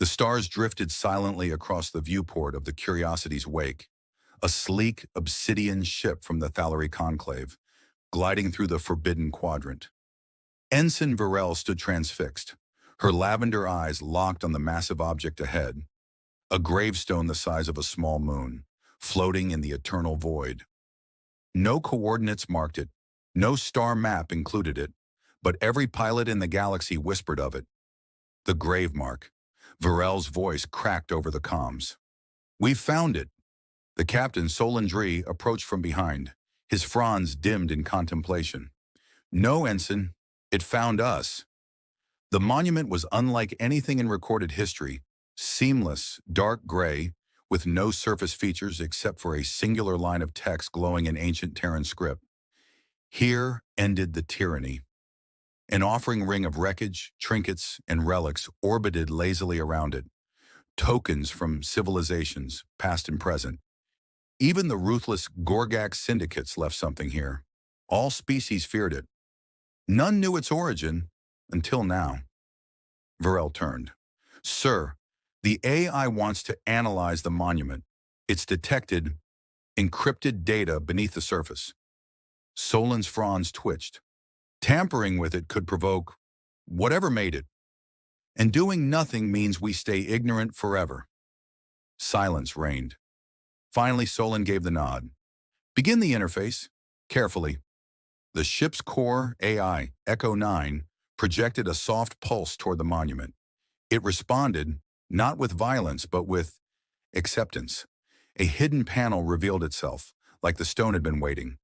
The stars drifted silently across the viewport of the Curiosity's wake, a sleek obsidian ship from the Thallery Conclave, gliding through the forbidden quadrant. Ensign Varel stood transfixed, her lavender eyes locked on the massive object ahead, a gravestone the size of a small moon, floating in the eternal void. No coordinates marked it, no star map included it, but every pilot in the galaxy whispered of it. The Gravemark. Varel's voice cracked over the comms. "We've found it." The captain, Solendry, approached from behind, his fronds dimmed in contemplation. "No, Ensign, it found us." The monument was unlike anything in recorded history, seamless, dark gray, with no surface features except for a singular line of text glowing in ancient Terran script. Here ended the tyranny. An offering ring of wreckage, trinkets, and relics orbited lazily around it, tokens from civilizations, past and present. Even the ruthless Gorgak syndicates left something here. All species feared it. None knew its origin, until now. Varel turned. "Sir, the AI wants to analyze the monument. It's detected encrypted data beneath the surface." Solin's fronds twitched. Tampering with it could provoke whatever made it. And doing nothing means we stay ignorant forever. Silence reigned. Finally, Solon gave the nod. "Begin the interface." Carefully. The ship's core AI, Echo 9, projected a soft pulse toward the monument. It responded, not with violence, but with acceptance. A hidden panel revealed itself, like the stone had been waiting.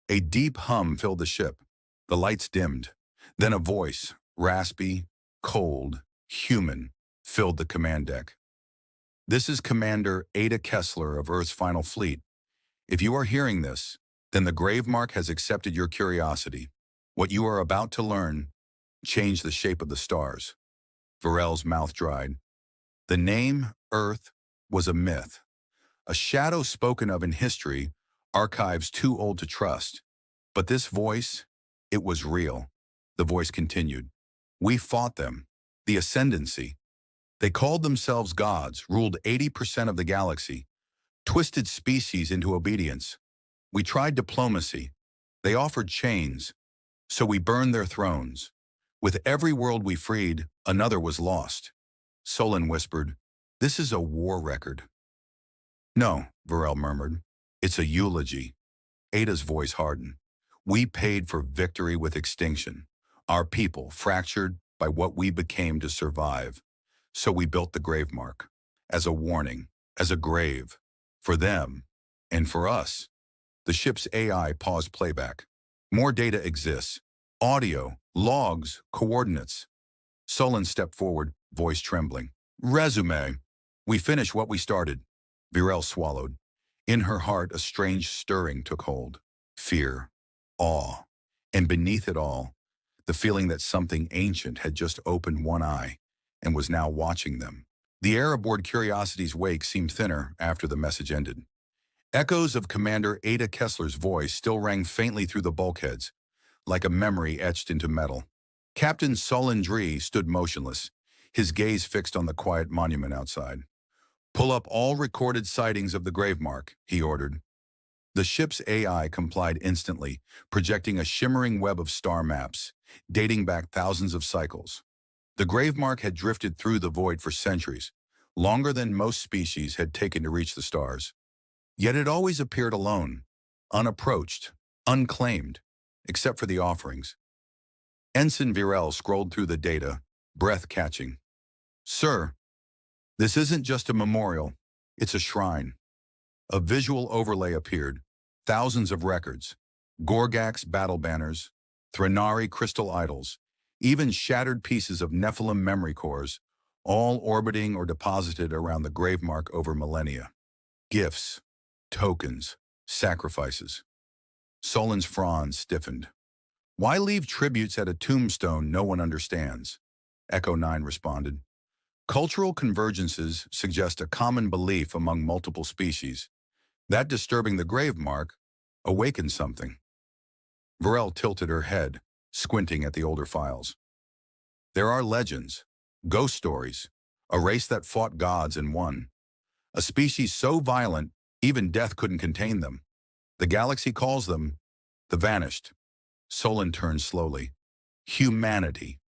A deep hum filled the ship. The lights dimmed. Then a voice, raspy, cold, human, filled the command deck. "This is Commander Ada Kessler of Earth's Final Fleet. If you are hearing this, then the Gravemark has accepted your curiosity. What you are about to learn changed the shape of the stars." Varel's mouth dried. The name Earth was a myth, a shadow spoken of in history, archives too old to trust. But this voice, it was real. The voice continued. "We fought them, the Ascendancy. They called themselves gods, ruled 80% of the galaxy, twisted species into obedience. We tried diplomacy. They offered chains, so we burned their thrones. With every world we freed, another was lost." Solon whispered, "This is a war record." "No," Varel murmured. "It's a eulogy." Ada's voice hardened. "We paid for victory with extinction. Our people fractured by what we became to survive. So we built the Gravemark, as a warning, as a grave, for them and for us." The ship's AI paused playback. More data exists. Audio, logs, coordinates. Solon stepped forward, voice trembling. "Resume. We finished what we started." Varel swallowed. In her heart, a strange stirring took hold. Fear, awe, and beneath it all, the feeling that something ancient had just opened one eye and was now watching them. The air aboard Curiosity's wake seemed thinner after the message ended. Echoes of Commander Ada Kessler's voice still rang faintly through the bulkheads, like a memory etched into metal. Captain Solendry stood motionless, his gaze fixed on the quiet monument outside. "Pull up all recorded sightings of the Gravemark," he ordered. The ship's AI complied instantly, projecting a shimmering web of star maps, dating back thousands of cycles. The Gravemark had drifted through the void for centuries, longer than most species had taken to reach the stars. Yet it always appeared alone, unapproached, unclaimed, except for the offerings. Ensign Varel scrolled through the data, breath catching. "Sir, this isn't just a memorial, it's a shrine." A visual overlay appeared, thousands of records, Gorgak's battle banners, Threnari crystal idols, even shattered pieces of Nephilim memory cores, all orbiting or deposited around the Gravemark over millennia. Gifts, tokens, sacrifices. Solon's fronds stiffened. "Why leave tributes at a tombstone no one understands?" Echo 9 responded. "Cultural convergences suggest a common belief among multiple species. That disturbing the Gravemark awakened something." Varel tilted her head, squinting at the older files. "There are legends, ghost stories, a race that fought gods and won. A species so violent, even death couldn't contain them. The galaxy calls them the Vanished. Solon turned slowly. Humanity.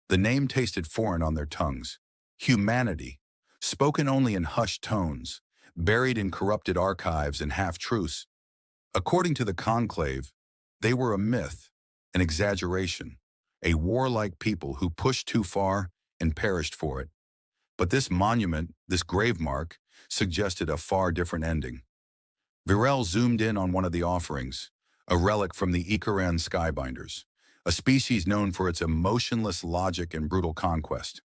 The name tasted foreign on their tongues. Humanity. Spoken only in hushed tones, buried in corrupted archives and half-truths. According to the conclave, they were a myth, an exaggeration, a warlike people who pushed too far and perished for it. But this monument, this gravemark, suggested a far different ending. Virel zoomed in on one of the offerings, a relic from the Ikaran skybinders, a species known for its emotionless logic and brutal conquest.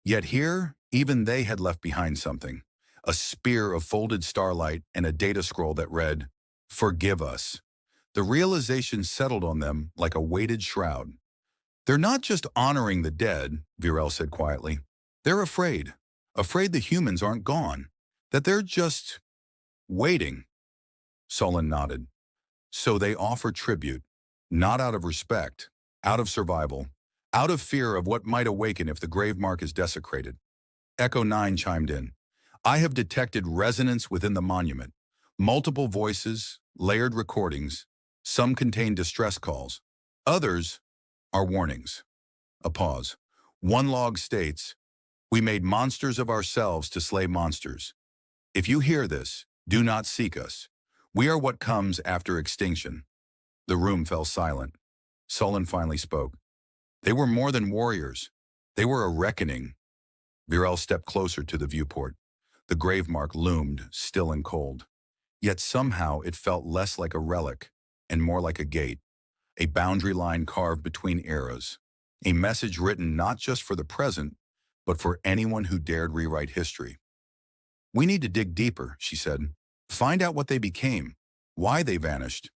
Yet here, even they had left behind something, a spear of folded starlight and a data scroll that read, "Forgive us." The realization settled on them like a weighted shroud. "They're not just honoring the dead," Virel said quietly. "They're afraid. Afraid the humans aren't gone. That they're just waiting." Solon nodded. "So they offer tribute, not out of respect, out of survival, out of fear of what might awaken if the gravemark is desecrated." Echo 9 chimed in. "I have detected resonance within the monument. Multiple voices, layered recordings. Some contain distress calls. Others are warnings." A pause. One log states, "We made monsters of ourselves to slay monsters. If you hear this, do not seek us. We are what comes after extinction." The room fell silent. Solon finally spoke. "They were more than warriors. They were a reckoning." Virel stepped closer to the viewport. The gravemark loomed, still and cold. Yet somehow it felt less like a relic and more like a gate, a boundary line carved between eras, a message written not just for the present, but for anyone who dared rewrite history. "We need to dig deeper," she said. "Find out what they became, why they vanished."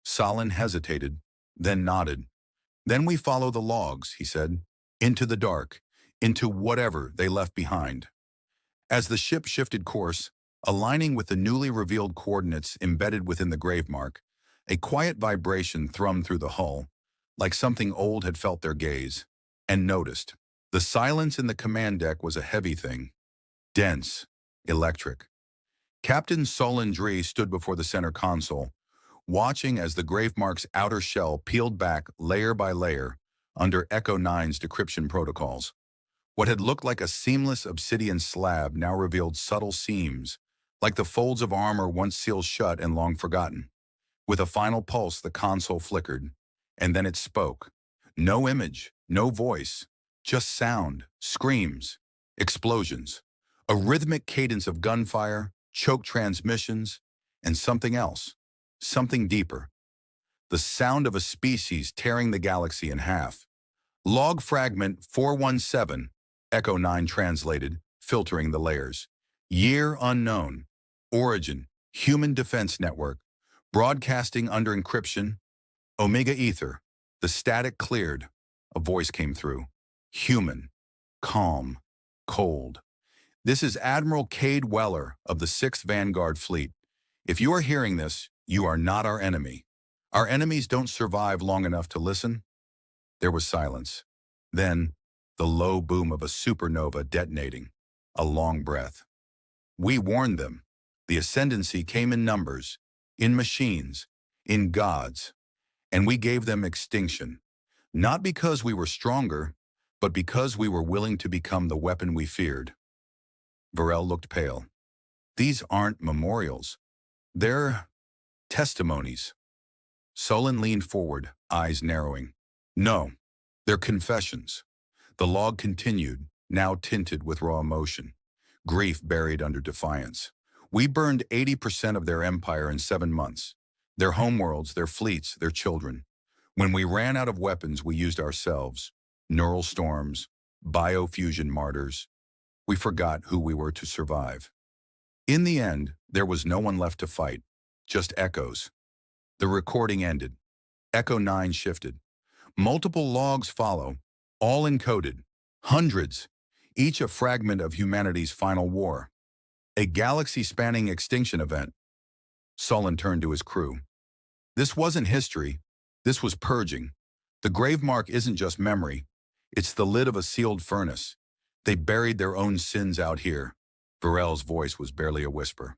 Solon hesitated, then nodded. "Then we follow the logs," he said, "into the dark, into whatever they left behind." As the ship shifted course, aligning with the newly revealed coordinates embedded within the gravemark, a quiet vibration thrummed through the hull, like something old had felt their gaze, and noticed. The silence in the command deck was a heavy thing, dense, electric. Captain Solon Dree stood before the center console, watching as the gravemark's outer shell peeled back layer by layer under Echo 9's decryption protocols. What had looked like a seamless obsidian slab now revealed subtle seams, like the folds of armor once sealed shut and long forgotten. With a final pulse, the console flickered, and then it spoke. No image, no voice, just sound, screams, explosions, a rhythmic cadence of gunfire, choked transmissions, and something else, something deeper. The sound of a species tearing the galaxy in half. "Log fragment 417, Echo 9 translated, filtering the layers. "Year unknown. Origin, Human Defense Network. Broadcasting under encryption. Omega Ether." The static cleared. A voice came through. Human. Calm. Cold. "This is Admiral Cade Weller of the 6th Vanguard Fleet. If you are hearing this, you are not our enemy. Our enemies don't survive long enough to listen." There was silence. Then, the low boom of a supernova detonating. A long breath. "We warned them. The ascendancy came in numbers, in machines, in gods, and we gave them extinction. Not because we were stronger, but because we were willing to become the weapon we feared." Virel looked pale. "These aren't memorials. They're testimonies." Solon leaned forward, eyes narrowing. "No, they're confessions." The log continued, now tinted with raw emotion, grief buried under defiance. "We burned 80% of their empire in 7 months. Their homeworlds, their fleets, their children. When we ran out of weapons, we used ourselves. Neural storms, biofusion martyrs. We forgot who we were to survive. In the end, there was no one left to fight, just echoes." The recording ended. Echo 9 shifted. Multiple logs follow, all encoded. Hundreds, each a fragment of humanity's final war. A galaxy-spanning extinction event. Solon turned to his crew. "This wasn't history. This was purging. The gravemark isn't just memory. It's the lid of a sealed furnace. They buried their own sins out here. Varel's voice was barely a whisper.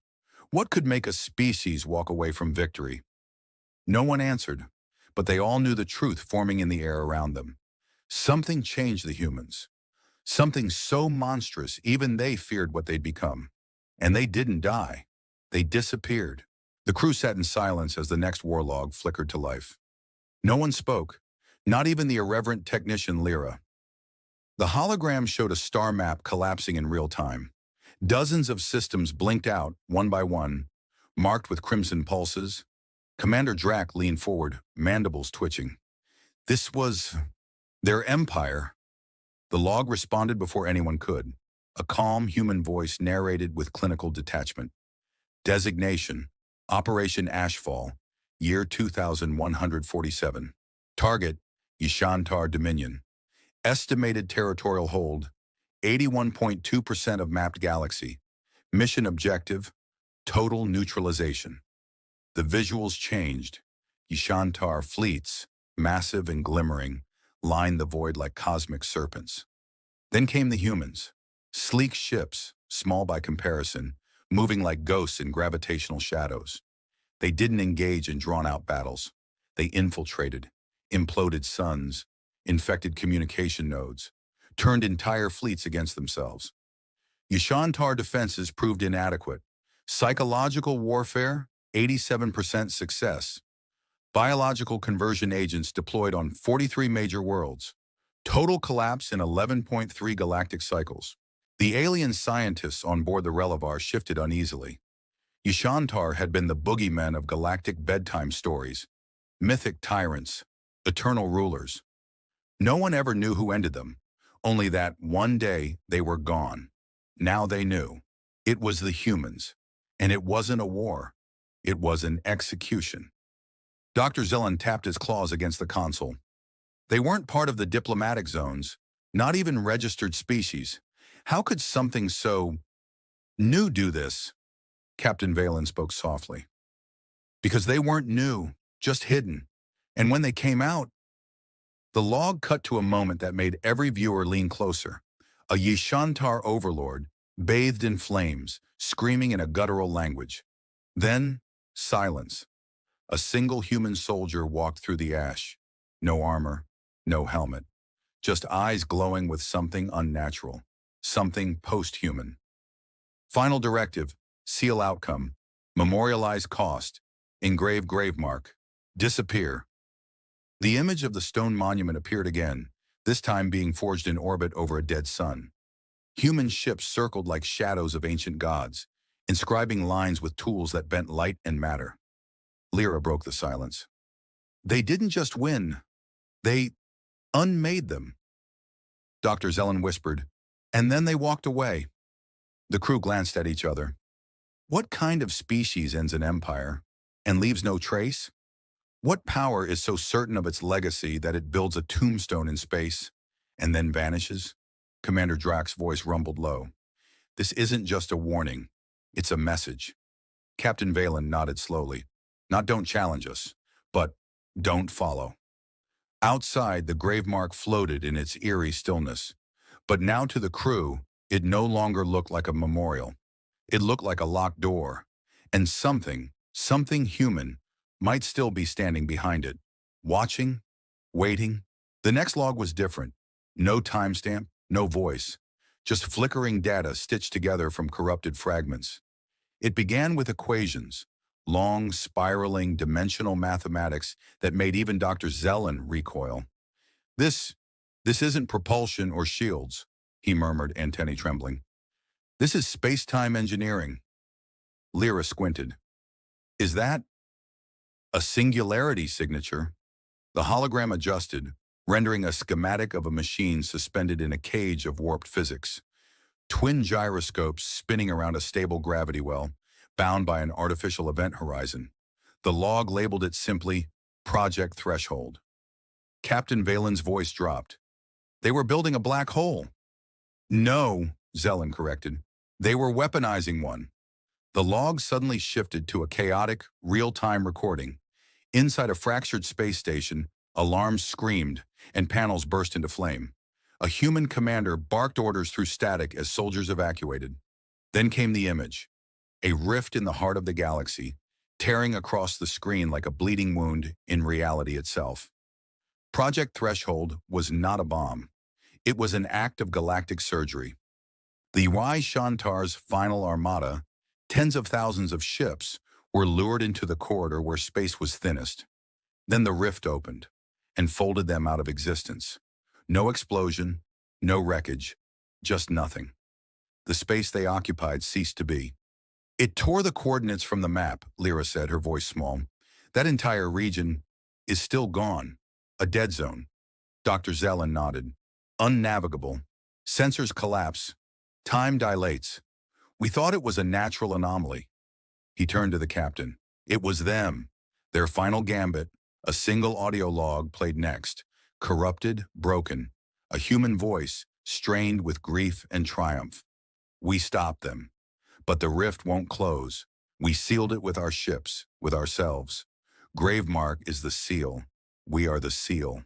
What could make a species walk away from victory? No one answered, but they all knew the truth forming in the air around them. Something changed the humans. Something so monstrous even they feared what they'd become. And they didn't die. They disappeared. The crew sat in silence as the next war log flickered to life. No one spoke, not even the irreverent technician Lyra. The hologram showed a star map collapsing in real time. Dozens of systems blinked out, one by one, marked with crimson pulses. Commander Drac leaned forward, mandibles twitching. This was their empire. The log responded before anyone could. A calm human voice narrated with clinical detachment. Designation, Operation Ashfall, year 2147. Target, Yishantar Dominion. Estimated territorial hold, 81.2% of mapped galaxy. Mission objective, total neutralization. The visuals changed. Yishantar fleets, massive and glimmering, lined the void like cosmic serpents. Then came the humans. Sleek ships, small by comparison, moving like ghosts in gravitational shadows. They didn't engage in drawn-out battles. They infiltrated, imploded suns, infected communication nodes, turned entire fleets against themselves. Yishantar defenses proved inadequate. Psychological warfare, 87% success. Biological conversion agents deployed on 43 major worlds. Total collapse in 11.3 galactic cycles. The alien scientists on board the Relivar shifted uneasily. Yishantar had been the boogeymen of galactic bedtime stories, mythic tyrants, eternal rulers. No one ever knew who ended them, only that one day they were gone. Now they knew. It was the humans, and it wasn't a war. It was an execution. Dr. Zelen tapped his claws against the console. They weren't part of the diplomatic zones, not even registered species. How could something so new do this? Captain Valen spoke softly. Because they weren't new, just hidden. And when they came out, the log cut to a moment that made every viewer lean closer. A Yishantar overlord, bathed in flames, screaming in a guttural language. Then, silence. A single human soldier walked through the ash. No armor, no helmet. Just eyes glowing with something unnatural. Something post-human. Final directive, seal outcome, memorialize cost, engrave gravemark, disappear. The image of the stone monument appeared again, this time being forged in orbit over a dead sun. Human ships circled like shadows of ancient gods, inscribing lines with tools that bent light and matter. Lyra broke the silence. They didn't just win, they unmade them. Dr. Zelen whispered, and then they walked away. The crew glanced at each other. What kind of species ends an empire and leaves no trace? What power is so certain of its legacy that it builds a tombstone in space and then vanishes? Commander Drax's voice rumbled low. This isn't just a warning, it's a message. Captain Valen nodded slowly. Not don't challenge us, but don't follow. Outside, the Gravemark floated in its eerie stillness. But now to the crew, it no longer looked like a memorial. It looked like a locked door. And something human, might still be standing behind it. Watching, waiting. The next log was different. No timestamp, no voice. Just flickering data stitched together from corrupted fragments. It began with equations. Long, spiraling, dimensional mathematics that made even Dr. Zelen recoil. This isn't propulsion or shields, he murmured, antennae trembling. This is space-time engineering. Lyra squinted. Is that a singularity signature? The hologram adjusted, rendering a schematic of a machine suspended in a cage of warped physics. Twin gyroscopes spinning around a stable gravity well, bound by an artificial event horizon. The log labeled it simply Project Threshold. Captain Valen's voice dropped. They were building a black hole. No, Zelen corrected. They were weaponizing one. The log suddenly shifted to a chaotic, real-time recording. Inside a fractured space station, alarms screamed, and panels burst into flame. A human commander barked orders through static as soldiers evacuated. Then came the image, a rift in the heart of the galaxy, tearing across the screen like a bleeding wound in reality itself. Project Threshold was not a bomb. It was an act of galactic surgery. The Y Shantar's final armada, tens of thousands of ships, were lured into the corridor where space was thinnest. Then the rift opened and folded them out of existence. No explosion, no wreckage, just nothing. The space they occupied ceased to be. It tore the coordinates from the map, Lyra said, her voice small. That entire region is still gone. A dead zone. Dr. Zelen nodded. Unnavigable. Sensors collapse. Time dilates. We thought it was a natural anomaly. He turned to the captain. It was them. Their final gambit, a single audio log played next. Corrupted, broken. A human voice, strained with grief and triumph. We stopped them. But the rift won't close. We sealed it with our ships, with ourselves. Gravemark is the seal. We are the seal.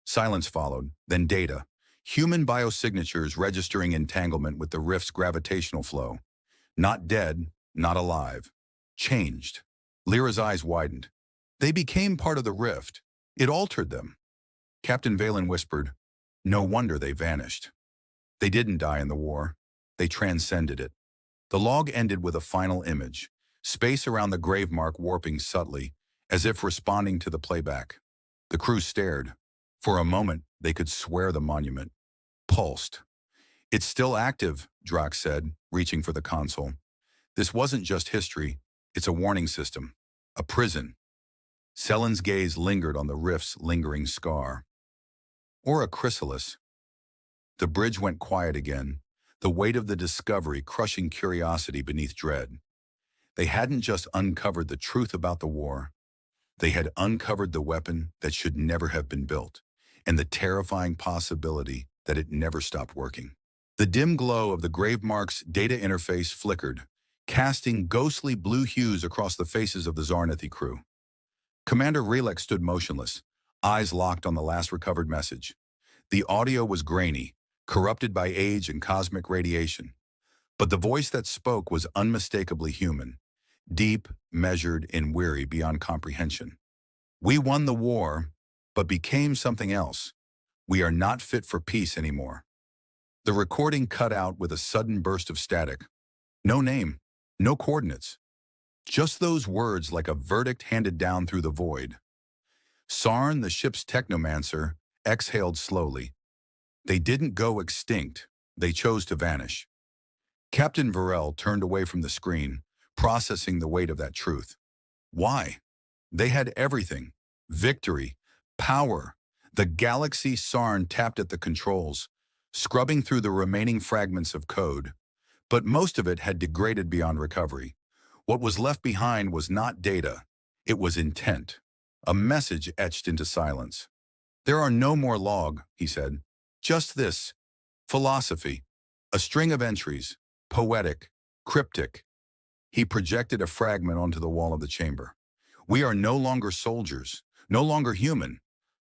Silence followed, then data. Human biosignatures registering entanglement with the rift's gravitational flow. Not dead, not alive. Changed. Lyra's eyes widened. They became part of the rift. It altered them. Captain Valen whispered, "No wonder they vanished." They didn't die in the war. They transcended it. The log ended with a final image, space around the Gravemark warping subtly, as if responding to the playback. The crew stared. For a moment, they could swear the monument pulsed. "It's still active," Drax said, reaching for the console. "This wasn't just history. It's a warning system. A prison." Selen's gaze lingered on the rift's lingering scar. Or a chrysalis. The bridge went quiet again, the weight of the discovery crushing curiosity beneath dread. They hadn't just uncovered the truth about the war. They had uncovered the weapon that should never have been built, and the terrifying possibility that it never stopped working. The dim glow of the Gravemark's data interface flickered, casting ghostly blue hues across the faces of the Zarnathi crew. Commander Relek stood motionless, eyes locked on the last recovered message. The audio was grainy, corrupted by age and cosmic radiation. But the voice that spoke was unmistakably human, deep, measured, and weary beyond comprehension. "We won the war, but became something else. We are not fit for peace anymore." The recording cut out with a sudden burst of static. No name, no coordinates. Just those words like a verdict handed down through the void. Sarn, the ship's technomancer, exhaled slowly. They didn't go extinct. They chose to vanish. Captain Varel turned away from the screen, processing the weight of that truth. Why? They had everything. Victory, power. The galaxy Sarn tapped at the controls, scrubbing through the remaining fragments of code. But most of it had degraded beyond recovery. What was left behind was not data. It was intent. A message etched into silence. "There are no more log," he said. "Just this. Philosophy. A string of entries. Poetic. Cryptic." He projected a fragment onto the wall of the chamber. "We are no longer soldiers. No longer human.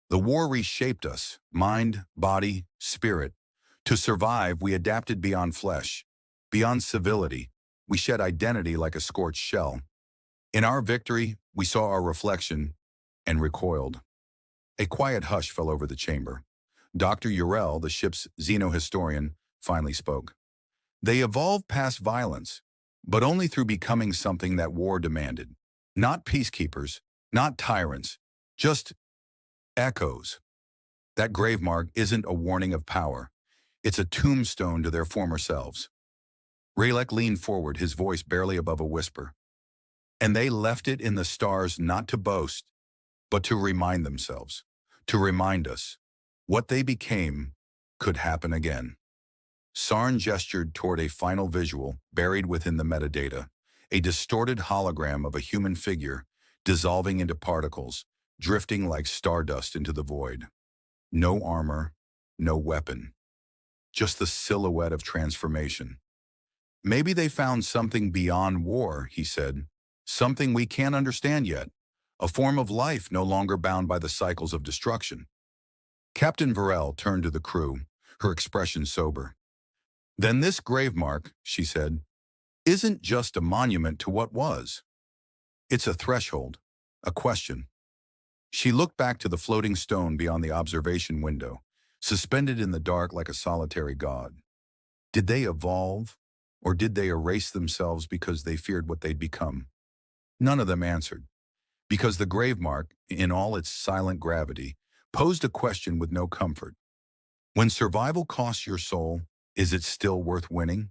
The war reshaped us, mind, body, spirit. To survive, we adapted beyond flesh, beyond civility. We shed identity like a scorched shell. In our victory, we saw our reflection and recoiled." A quiet hush fell over the chamber. Dr. Urel, the ship's xenohistorian, finally spoke. "They evolved past violence, but only through becoming something that war demanded. Not peacekeepers, not tyrants, just echoes. That Gravemark isn't a warning of power. It's a tombstone to their former selves." Ralek leaned forward, his voice barely above a whisper. "And they left it in the stars not to boast, but to remind themselves, to remind us, what they became could happen again." Sarn gestured toward a final visual buried within the metadata, a distorted hologram of a human figure dissolving into particles, drifting like stardust into the void. No armor, no weapon, just the silhouette of transformation. "Maybe they found something beyond war," he said, "something we can't understand yet, a form of life no longer bound by the cycles of destruction." Captain Varel turned to the crew, her expression sober. Then this grave mark, she said, isn't just a monument to what was. It's a threshold, a question. She looked back to the floating stone beyond the observation window, suspended in the dark like a solitary god. Did they evolve, or did they erase themselves because they feared what they'd become? None of them answered, because the grave mark, in all its silent gravity, posed a question with no comfort. When survival costs your soul, is it still worth winning?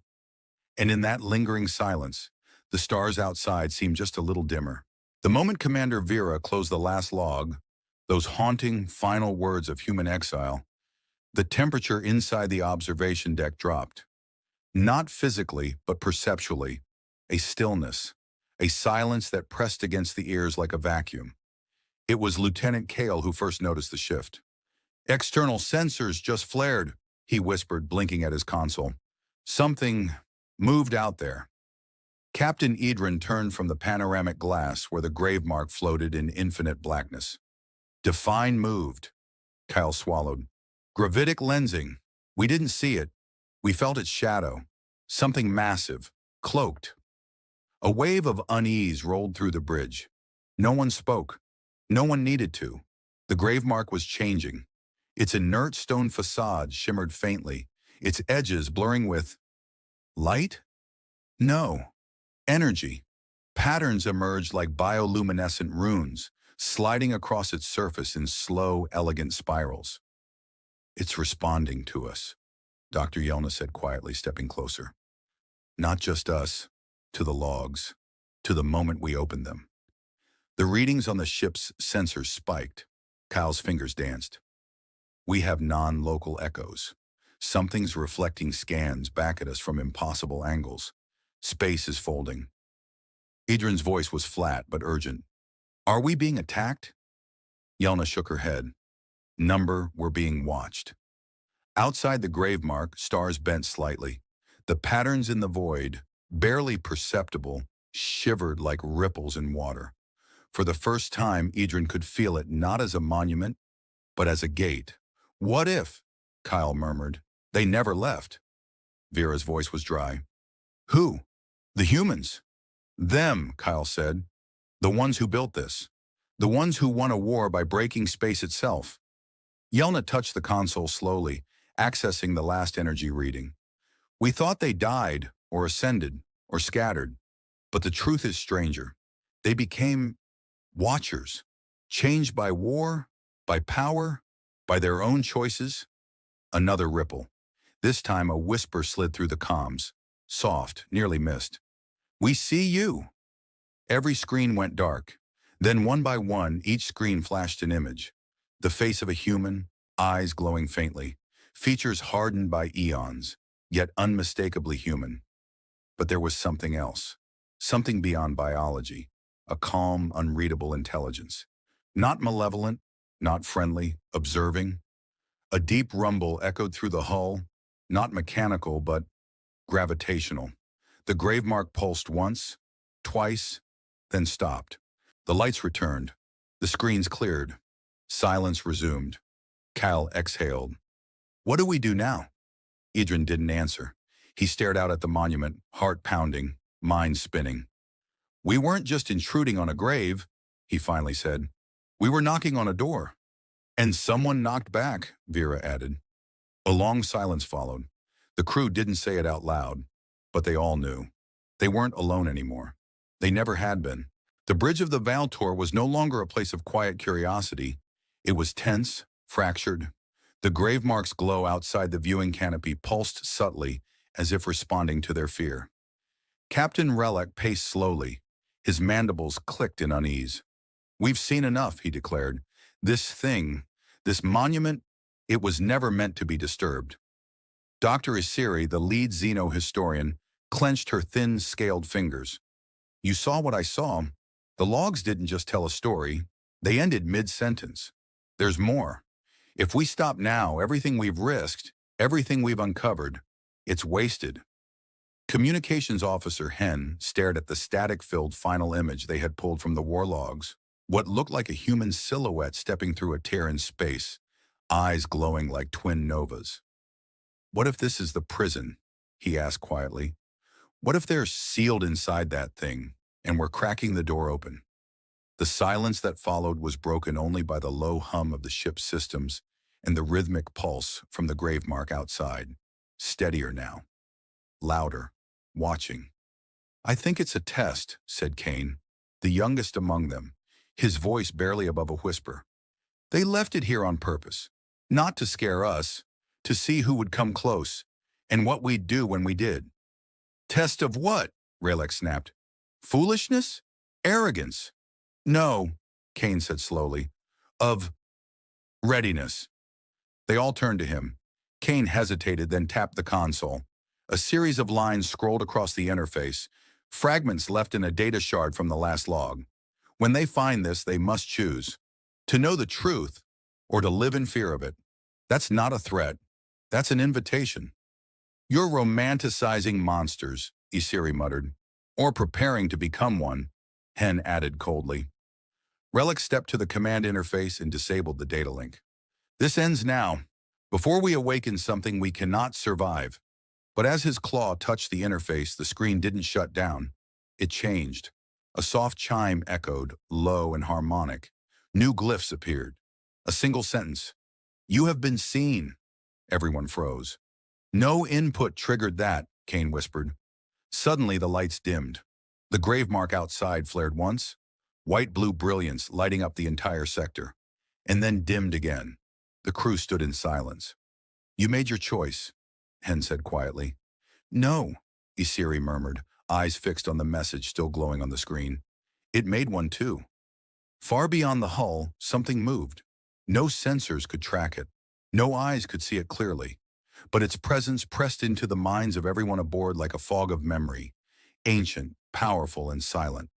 And in that lingering silence, the stars outside seemed just a little dimmer. The moment Commander Vera closed the last log, those haunting, final words of human exile, the temperature inside the observation deck dropped. Not physically, but perceptually. A stillness, a silence that pressed against the ears like a vacuum. It was Lieutenant Kale who first noticed the shift. "External sensors just flared," he whispered, blinking at his console. "Something moved out there." Captain Edrin turned from the panoramic glass where the grave mark floated in infinite blackness. "Define moved," Kyle swallowed. "Gravitic lensing. We didn't see it. We felt its shadow. Something massive, cloaked." A wave of unease rolled through the bridge. No one spoke. No one needed to. The grave mark was changing. Its inert stone facade shimmered faintly, its edges blurring with light? No. Energy. Patterns emerged like bioluminescent runes, sliding across its surface in slow, elegant spirals. "It's responding to us," Dr. Yelna said quietly, stepping closer. "Not just us, to the logs, to the moment we opened them." The readings on the ship's sensors spiked. Kyle's fingers danced. "We have non-local echoes. Something's reflecting scans back at us from impossible angles. Space is folding." Idrin's voice was flat but urgent. "Are we being attacked?" Yelna shook her head. "Number, we're being watched." Outside the grave mark, stars bent slightly. The patterns in the void, barely perceptible, shivered like ripples in water. For the first time, Idrin could feel it not as a monument, but as a gate. "What if?" Kyle murmured. "They never left." Vera's voice was dry. "Who?" "The humans." "Them," Kyle said. "The ones who built this. The ones who won a war by breaking space itself." Yelna touched the console slowly, accessing the last energy reading. "We thought they died, or ascended, or scattered. But the truth is stranger. They became watchers, changed by war, by power, by their own choices." Another ripple. This time a whisper slid through the comms, soft, nearly missed. "We see you." Every screen went dark. Then one by one, each screen flashed an image. The face of a human, eyes glowing faintly, features hardened by eons, yet unmistakably human. But there was something else, something beyond biology, a calm, unreadable intelligence. Not malevolent, not friendly, observing. A deep rumble echoed through the hull, not mechanical, but gravitational. The grave mark pulsed once, twice, then stopped. The lights returned. The screens cleared. Silence resumed. Cal exhaled. "What do we do now?" Idrin didn't answer. He stared out at the monument, heart pounding, mind spinning. "We weren't just intruding on a grave," he finally said. "We were knocking on a door." "And someone knocked back," Vera added. A long silence followed. The crew didn't say it out loud, but they all knew. They weren't alone anymore. They never had been. The bridge of the Valtor was no longer a place of quiet curiosity. It was tense, fractured. The grave mark's glow outside the viewing canopy pulsed subtly, as if responding to their fear. Captain Relic paced slowly. His mandibles clicked in unease. "We've seen enough," he declared. "This thing, this monument, it was never meant to be disturbed." Dr. Isiri, the lead xenohistorian, clenched her thin, scaled fingers. "You saw what I saw. The logs didn't just tell a story. They ended mid-sentence. There's more. If we stop now, everything we've risked, everything we've uncovered, it's wasted." Communications Officer Hen stared at the static-filled final image they had pulled from the war logs, what looked like a human silhouette stepping through a tear in space, eyes glowing like twin novas. What if this is the prison? He asked quietly. What if they're sealed inside that thing, and we're cracking the door open? The silence that followed was broken only by the low hum of the ship's systems and the rhythmic pulse from the Gravemark outside. Steadier now. Louder. Watching. I think it's a test, said Kane, the youngest among them, his voice barely above a whisper. They left it here on purpose. Not to scare us, to see who would come close, and what we'd do when we did. Test of what? Rayleigh snapped. Foolishness? Arrogance? No, Kane said slowly. Of readiness. They all turned to him. Kane hesitated, then tapped the console. A series of lines scrolled across the interface, fragments left in a data shard from the last log. When they find this, they must choose. To know the truth, or to live in fear of it. That's not a threat. That's an invitation. You're romanticizing monsters, Isiri muttered. Or preparing to become one, Hen added coldly. Relic stepped to the command interface and disabled the data link. This ends now. Before we awaken something we cannot survive. But as his claw touched the interface, the screen didn't shut down. It changed. A soft chime echoed, low and harmonic. New glyphs appeared. A single sentence. You have been seen. Everyone froze. No input triggered that, Kane whispered. Suddenly the lights dimmed. The Gravemark outside flared once, white-blue brilliance lighting up the entire sector, and then dimmed again. The crew stood in silence. You made your choice, Hen said quietly. No, Isiri murmured, eyes fixed on the message still glowing on the screen. It made one too. Far beyond the hull, something moved. No sensors could track it. No eyes could see it clearly. But its presence pressed into the minds of everyone aboard like a fog of memory, ancient, powerful, and silent.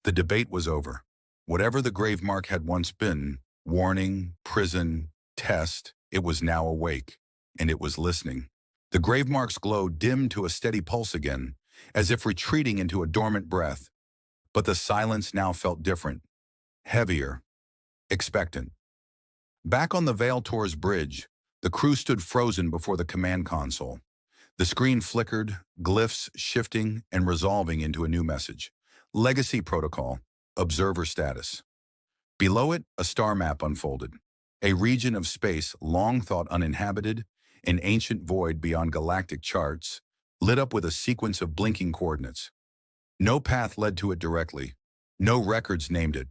The debate was over. Whatever the Gravemark had once been, warning, prison, test, it was now awake, and it was listening. The Gravemark's glow dimmed to a steady pulse again, as if retreating into a dormant breath. But the silence now felt different, heavier, expectant. Back on the Veiltor's bridge, the crew stood frozen before the command console. The screen flickered, glyphs shifting and resolving into a new message. Legacy protocol, observer status. Below it, a star map unfolded. A region of space long thought uninhabited, an ancient void beyond galactic charts, lit up with a sequence of blinking coordinates. No path led to it directly. No records named it.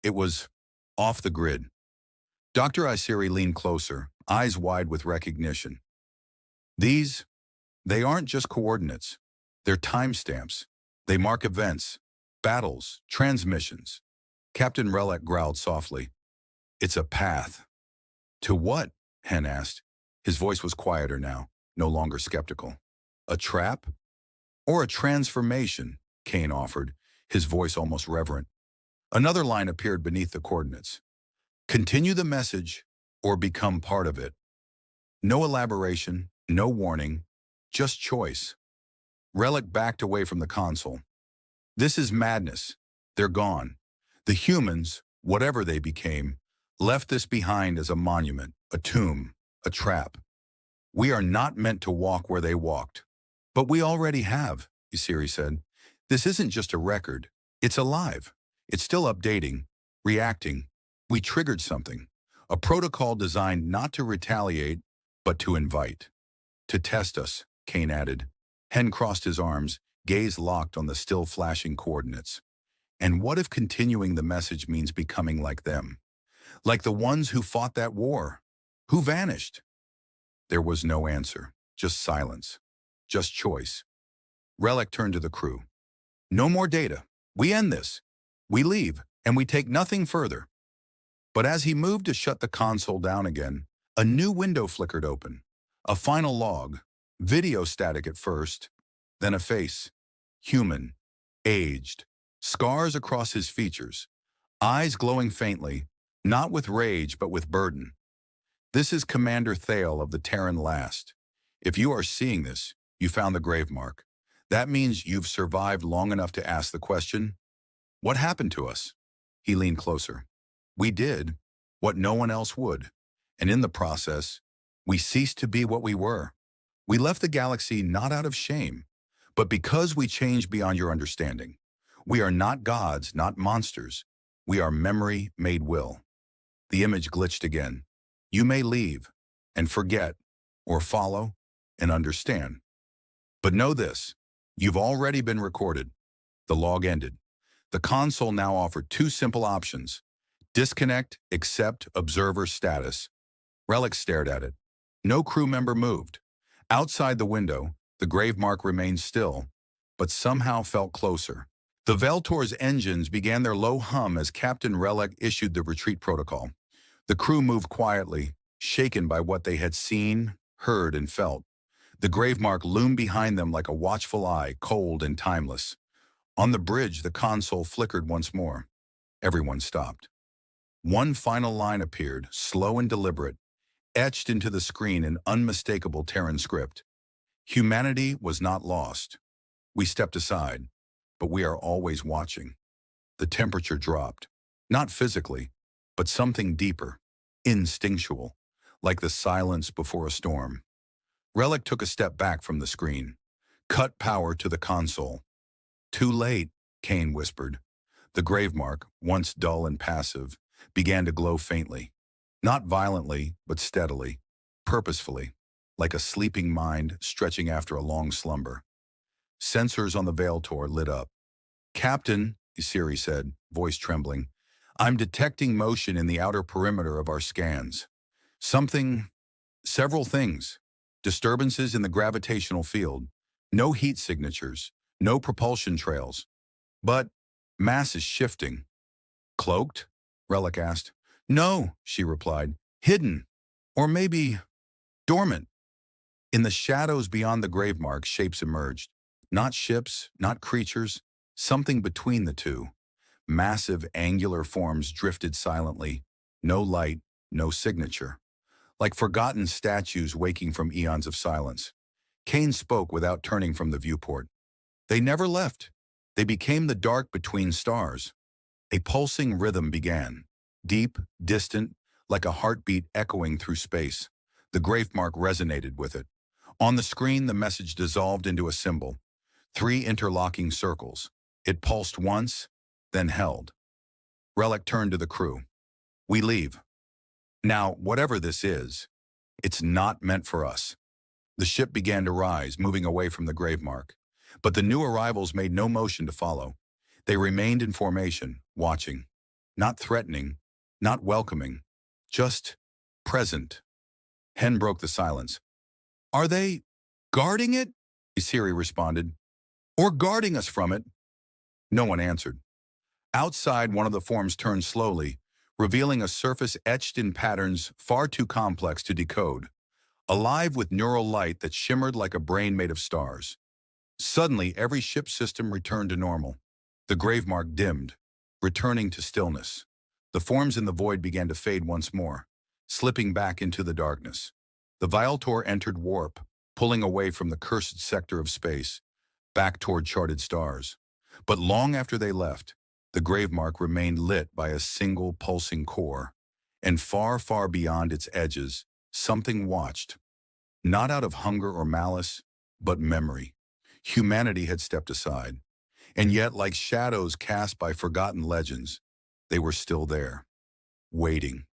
It was off the grid. Dr. Isiri leaned closer, eyes wide with recognition. They aren't just coordinates. They're timestamps. They mark events, battles, transmissions. Captain Relic growled softly. It's a path. To what? Hen asked. His voice was quieter now, no longer skeptical. A trap? Or a transformation, Kane offered, his voice almost reverent. Another line appeared beneath the coordinates. Continue the message or become part of it. No elaboration, no warning, just choice. Relic backed away from the console. This is madness. They're gone. The humans, whatever they became, left this behind as a monument, a tomb, a trap. We are not meant to walk where they walked. But we already have, Isiri said. This isn't just a record. It's alive. It's still updating, reacting. We triggered something. A protocol designed not to retaliate, but to invite. To test us, Kane added. Hen crossed his arms, gaze locked on the still flashing coordinates. And what if continuing the message means becoming like them? Like the ones who fought that war? Who vanished? There was no answer, just silence, just choice. Relic turned to the crew. No more data. We end this. We leave, and we take nothing further. But as he moved to shut the console down again, a new window flickered open. A final log, video static at first, then a face. Human, aged, scars across his features, eyes glowing faintly, not with rage but with burden. This is Commander Thale of the Terran Last. If you are seeing this, you found the Gravemark. That means you've survived long enough to ask the question, what happened to us? He leaned closer. We did what no one else would, and in the process, we ceased to be what we were. We left the galaxy not out of shame, but because we changed beyond your understanding. We are not gods, not monsters. We are memory made will. The image glitched again. You may leave and forget, or follow and understand. But know this, you've already been recorded. The log ended. The console now offered two simple options: disconnect, accept, observer status. Relic stared at it. No crew member moved. Outside the window, the Gravemark remained still, but somehow felt closer. The Veltor's engines began their low hum as Captain Relic issued the retreat protocol. The crew moved quietly, shaken by what they had seen, heard, and felt. The Gravemark loomed behind them like a watchful eye, cold and timeless. On the bridge, the console flickered once more. Everyone stopped. One final line appeared, slow and deliberate, etched into the screen in unmistakable Terran script. Humanity was not lost. We stepped aside, but we are always watching. The temperature dropped, not physically, but something deeper, instinctual, like the silence before a storm. Relic took a step back from the screen, cut power to the console. Too late, Kane whispered. The Gravemark, once dull and passive, began to glow faintly. Not violently, but steadily, purposefully, like a sleeping mind stretching after a long slumber. Sensors on the Veiltor lit up. Captain, Siri said, voice trembling, I'm detecting motion in the outer perimeter of our scans. Several things. Disturbances in the gravitational field. No heat signatures. No propulsion trails. But mass is shifting. Cloaked? Relic asked. No, she replied. Hidden. Or maybe dormant. In the shadows beyond the Gravemark, shapes emerged. Not ships, not creatures, something between the two. Massive, angular forms drifted silently. No light, no signature. Like forgotten statues waking from eons of silence. Kane spoke without turning from the viewport. They never left. They became the dark between stars. A pulsing rhythm began. Deep, distant, like a heartbeat echoing through space. The Gravemark resonated with it. On the screen, the message dissolved into a symbol. 3 interlocking circles. It pulsed once, then held. Relic turned to the crew. We leave. Now, whatever this is, it's not meant for us. The ship began to rise, moving away from the Gravemark. But the new arrivals made no motion to follow. They remained in formation, watching. Not threatening, not welcoming, just present. Hen broke the silence. Are they guarding it? Siri responded. Or guarding us from it? No one answered. Outside, one of the forms turned slowly, revealing a surface etched in patterns far too complex to decode, alive with neural light that shimmered like a brain made of stars. Suddenly, every ship system returned to normal. The Gravemark dimmed, returning to stillness. The forms in the void began to fade once more, slipping back into the darkness. The Vialtor entered warp, pulling away from the cursed sector of space, back toward charted stars. But long after they left, the Gravemark remained lit by a single pulsing core, and far, far beyond its edges, something watched. Not out of hunger or malice, but memory. Humanity had stepped aside, and yet, like shadows cast by forgotten legends, they were still there, waiting.